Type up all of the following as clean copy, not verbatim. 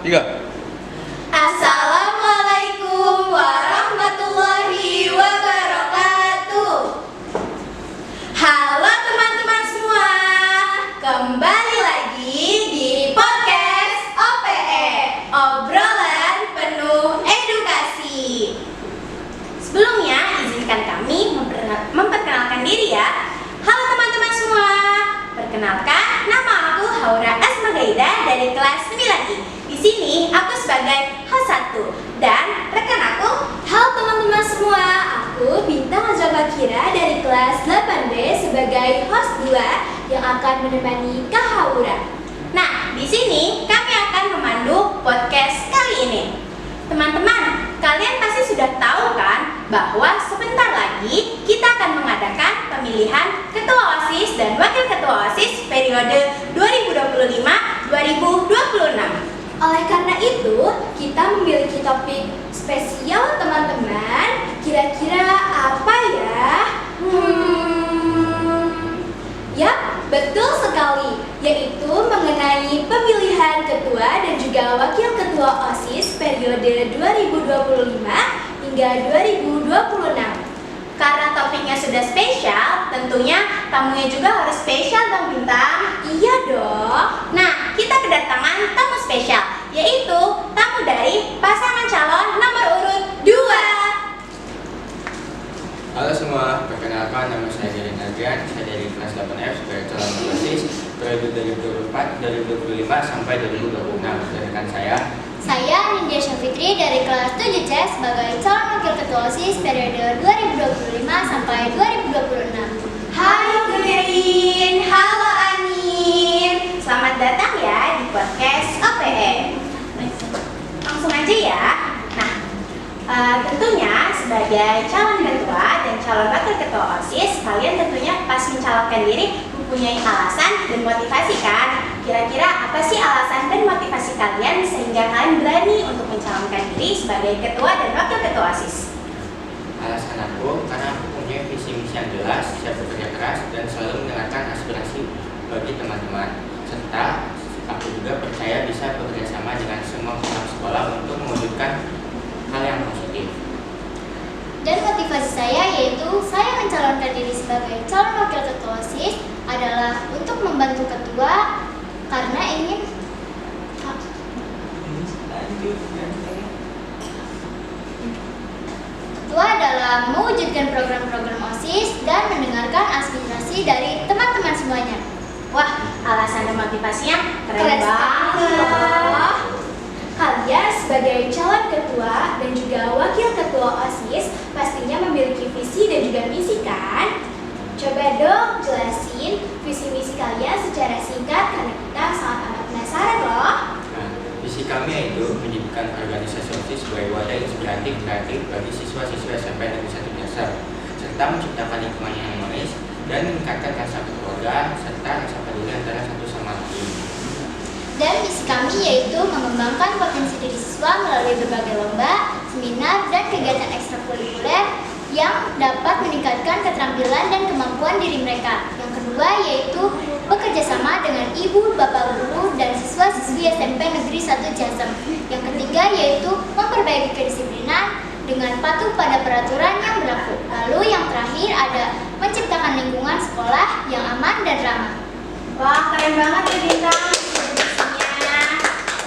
3. Assalamualaikum warahmatullahi wabarakatuh. Halo teman-teman semua, kembali lagi di podcast OPE, obrolan penuh edukasi. Sebelumnya izinkan kami memperkenalkan diri ya. Halo teman-teman semua, perkenalkan nama aku Haura Asmagaida dari kelas 9I. Di sini aku sebagai host 1 dan rekan aku. Halo teman-teman semua, aku Bintang Azra Kira dari kelas 8B sebagai host 2 yang akan menemani Kak Haura. Nah, di sini kami akan memandu podcast kali ini. Teman-teman, kalian pasti sudah tahu kan bahwa sebentar lagi kita akan mengadakan pemilihan ketua OSIS dan wakil ketua OSIS periode 2025-2026. Oleh karena itu, kita memiliki topik spesial teman-teman. Kira-kira apa ya? Yap, betul sekali, yaitu mengenai pemilihan ketua dan juga wakil ketua OSIS periode 2025 hingga 2026. Karena topiknya sudah spesial, tentunya tamunya juga harus spesial dong Bintang. Iya dong. Nah, kita kedatangan tamu spesial, yaitu tamu dari pasangan calon nomor urut 2. Halo semua, perkenalkan nama saya Derin Adrian, saya dari kelas 8F sebagai calon OSIS periode 2024, 2025 sampai 2026. Sedangkan Saya Nindya Syafitri dari kelas 7C sebagai calon wakil ketua OSIS periode 2025 sampai 2026. Halo Derin, halo Anin. Selamat datang ya di podcast OPE. Langsung aja ya. Nah, tentunya sebagai calon ketua dan calon wakil ketua OSIS, kalian tentunya pas mencalonkan diri mempunyai alasan dan motivasi kan? Kira-kira apa sih alasan dan motivasi kalian sehingga kalian berani untuk mencalonkan diri sebagai ketua dan wakil ketua OSIS? alasan aku karena aku punya visi misi yang jelas, siap bekerja keras dan selalu mendengarkan aspirasi bagi teman-teman. Serta aku juga percaya bisa bekerja sama dengan semua pihak sekolah untuk mewujudkan hal yang positif. Dan motivasi saya yaitu saya mencalonkan diri sebagai calon wakil ketua OSIS adalah untuk membantu ketua karena ingin ketua adalah mewujudkan program-program OSIS dan mendengarkan aspirasi dari teman-teman semuanya. Wah, alasan dan motivasinya keren Keren banget. sekali. Kalian sebagai calon ketua dan juga wakil ketua OSIS pastinya memiliki visi dan juga misi kan? Coba dong jelasin visi misi kalian secara singkat karena kita sangat amat penasaran loh. Nah, visi kami yaitu menjadikan organisasi OSIS sebagai wadah inspiratif kreatif bagi siswa-siswa SMP Negeri 1 Jasem, serta menciptakan lingkungan yang harmonis dan meningkatkan rasa keluarga serta rasa peduli antara satu sama lain. Dan misi kami yaitu mengembangkan potensi diri siswa melalui berbagai lomba, seminar, dan kegiatan ekstrakurikuler yang dapat meningkatkan keterampilan dan kemampuan diri mereka. Yang kedua yaitu bekerja sama dengan ibu, bapak guru, dan siswa-siswi SMP Negeri 1 Jasem. Yang ketiga yaitu memperbaiki kedisiplinan dengan patuh pada peraturan yang berlaku. Lalu yang terakhir ada menciptakan lingkungan sekolah yang aman dan ramah. Wah, keren banget ya Bintang.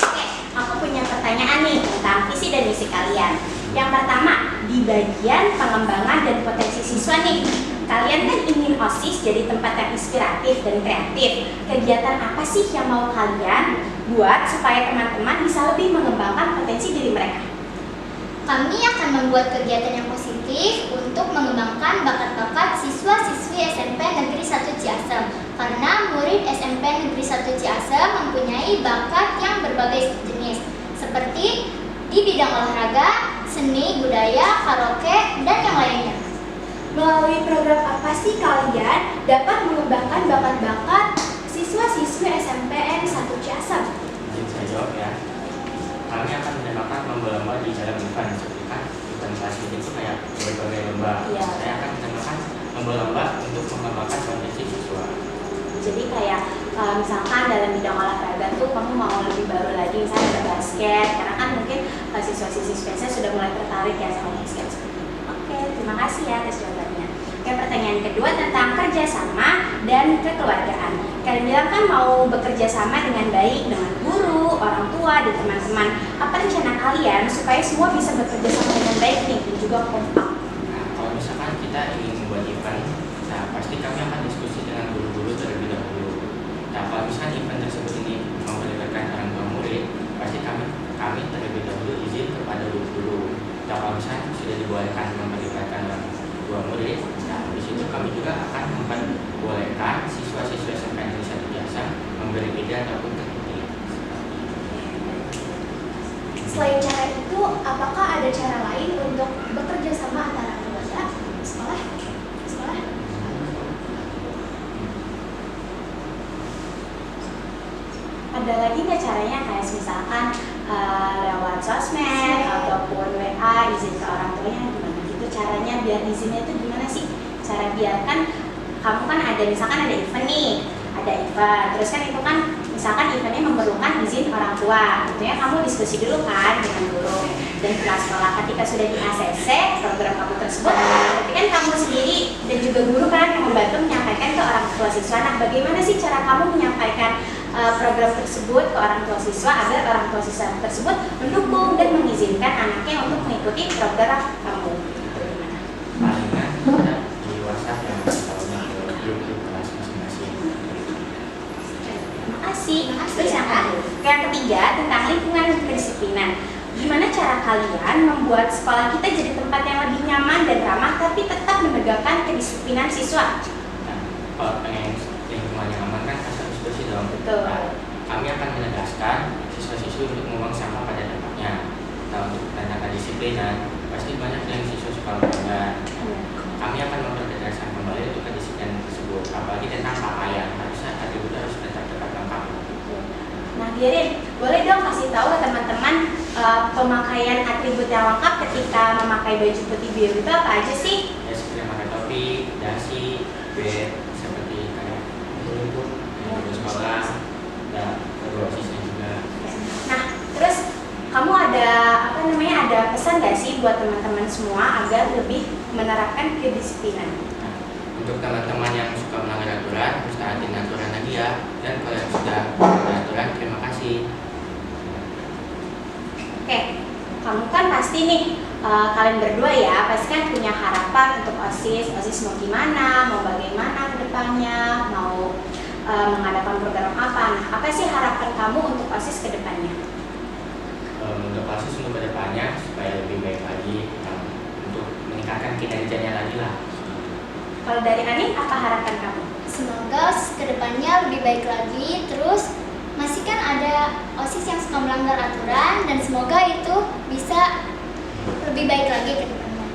Oke, aku punya pertanyaan nih tentang visi dan misi kalian. Yang pertama, di bagian pengembangan dan potensi siswa nih. Kalian kan ingin OSIS jadi tempat yang inspiratif dan kreatif. Kegiatan apa sih yang mau kalian buat supaya teman-teman bisa lebih mengembangkan potensi diri mereka? Kami akan membuat kegiatan yang positif untuk mengembangkan bakat-bakat siswa-siswi SMP Negeri 1 Ciasem. Karena murid SMP Negeri 1 Ciasem mempunyai bakat yang berbagai jenis, seperti di bidang olahraga, seni, budaya, karaoke, dan yang lainnya. Melalui program apa sih kalian dapat mengembangkan bakat-bakat siswa-siswi SMPN 1 Ciasem? Izin saya jawab ya. Kami akan menembakkan lomba-lomba di dalam event, seperti kan event kelas itu kayak berbagai lomba. Iya. Saya akan menembakkan lomba-lomba untuk mengembangkan potensi siswa. Jadi kayak misalkan dalam bidang olahraga tuh kamu mau lebih baru lagi, misalnya ada basket, karena kan mungkin siswa-siswi saya sudah mulai tertarik ya sama basket. Oke, terima kasih ya atas jawabannya. Oke, pertanyaan kedua tentang kerjasama dan kekeluargaan. Kalian bilang kan mau bekerja sama dengan baik dengan guru, orang tua, dan teman-teman. Apa rencana kalian supaya semua bisa bekerja sama dengan baik nih dan juga kompak? Nah, kalau misalkan kita ingin membuat event, nah pasti kami akan diskusi dengan guru-guru terlebih dahulu. Nah, kalau misalkan event tersebut ini mau melibatkan orang tua murid, pasti kami terlebih dahulu izin kepada guru-guru. Nah, kalau misalkan sudah dibolehkan melibatkan orang tua murid, nah di situ kami juga akan memperbolehkan siswa-siswa SMP Negeri 1 Biasa memberi ide ataupun kritik. Selain cara itu, apakah ada cara lain untuk bekerja sama antara keluarga, sekolah? Ada lagi nggak caranya kayak misalkan lewat sosmed ataupun WA izin ke orang tuanya gimana gitu caranya biar izinnya itu gimana sih? Cara biarkan kamu kan ada misalkan ada event nih, ada event terus kan itu kan misalkan eventnya memerlukan izin orang tua, tentunya kamu diskusi dulu kan dengan guru dan kelas sekolah. Ketika sudah di ACC program kamu tersebut, tapi kan kamu sendiri dan juga guru kan yang membantu menyampaikan ke orang tua siswa. Nah, bagaimana sih cara kamu menyampaikan program tersebut ke orang tua siswa agar orang tua siswa tersebut mendukung dan mengizinkan anaknya untuk mengikuti program kamu? Palingan kita di WhatsApp yang tahunya ke grup kelas masing-masing. Terima kasih. Terus yang ketiga tentang lingkungan kedisiplinan. Gimana cara kalian membuat sekolah kita jadi tempat yang lebih nyaman dan ramah tapi tetap menegakkan kedisiplinan siswa? Nah, kalau pengen lingkungan yang aman kan harus bersih dong. Betul. Nah, kami akan menegaskan siswa-siswi untuk membuang sampah pada tempatnya. Nah, untuk tentang kedisiplinan, pasti banyak yang siswa suka melanggar. Kami akan mempertegaskan kembali untuk kedisiplinan tersebut, apalagi tentang pakaian. Harusnya atribut harus tetap lengkap. Nah, Dirin, boleh dong kasih tahu ke teman-teman pemakaian atribut yang lengkap ketika memakai baju putih biru itu apa aja sih? Ya seperti pakai topi, dasi, bed, seperti kayak rumput, baju sekolah, dan kedua sisnya juga. Nah, terus kamu ada pesan nggak sih buat teman-teman semua agar lebih menerapkan kedisiplinan? Nah, untuk teman-teman yang suka melanggar aturan, harus taatin aturan lagi ya. Dan kalau yang sudah melanggar aturan, terima kasih. Oke, kamu kan pasti nih kalian berdua ya pasti kan punya harapan untuk OSIS mau gimana, mau bagaimana ke depannya, mau mengadakan program apa. Nah, apa sih harapan kamu untuk OSIS ke depannya? Untuk OSIS untuk kedepannya supaya lebih baik lagi, untuk meningkatkan kinerjanya lagi lah. Kalau dari Ani, apa harapan kamu? Semoga kedepannya lebih baik lagi. Terus masih kan ada OSIS yang suka melanggar aturan dan semoga itu bisa lebih baik lagi ke depannya.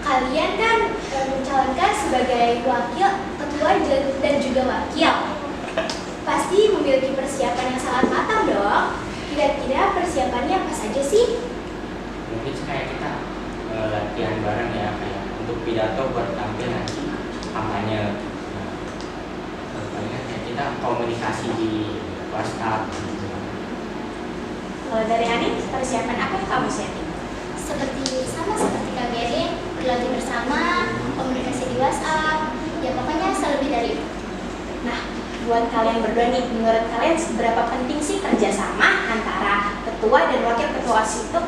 Kalian kan mencalonkan sebagai wakil ketua dan juga wakil. Pasti memiliki persiapan yang sangat matang dong. Kira-kira persiapannya apa saja sih? Mungkin kayak kita latihan bareng ya, kayak untuk pidato buat tampil nanti kampanye. Palingan kayak kita komunikasi di WhatsApp. Kalau dari Ani, persiapan apa yang kamu siapin? Sama seperti Kak Gerin, berlatih bersama, komunikasi di WhatsApp, ya pokoknya selebih dari itu. Nah, buat kalian berdua nih, menurut kalian seberapa penting sih kerjasama antara ketua dan wakil ketua OSIS itu?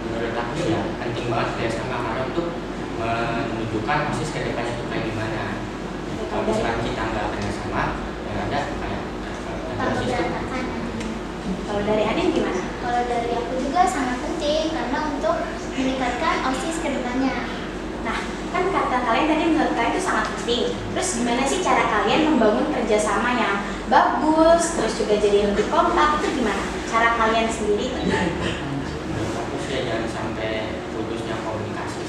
Menurut aku ya penting banget kerjasama karena untuk menunjukkan OSIS ke depannya itu kayak gimana. Kalau misalkan kita nggak kerjasama, yang ada kayak Tambah OSIS itu. berantakan nantinya. Kalau dari Ani gimana? Kalau dari aku juga sangat penting karena untuk meningkatkan OSIS ke depannya. Nah, kan kata kalian tadi menurut kalian itu sangat penting. Terus gimana sih cara kalian membangun kerjasama yang bagus, terus juga jadi lebih kompak, itu gimana? Cara kalian sendiri itu gimana? Menurut aku sih jangan sampai putusnya komunikasi.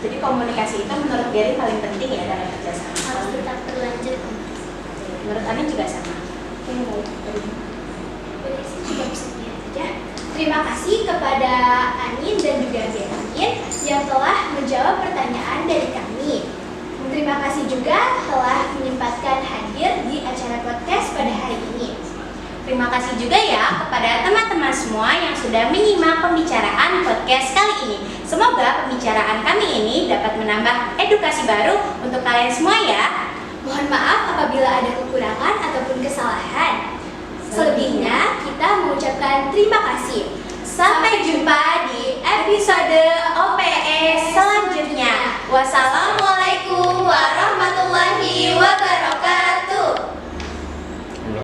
Jadi komunikasi itu menurut Gary paling penting ya dalam kerjasama. Harus tetap berlanjut. Menurut Ani juga sama. Oke, baik. Dari sini juga bisa dilihat aja. Terima kasih kepada Anin dan juga Gerin yang telah menjawab pertanyaan dari kami. Terima kasih juga telah menyimpulkan menyempatkan hadir di acara podcast pada hari ini. Terima kasih juga ya kepada teman-teman semua yang sudah menyimak pembicaraan podcast kali ini. Semoga pembicaraan kami ini dapat menambah edukasi baru untuk kalian semua ya. Mohon maaf apabila ada kekurangan ataupun kesalahan. Selebihnya kita mengucapkan terima kasih. Sampai jumpa di episode OPE selanjutnya. Wassalamualaikum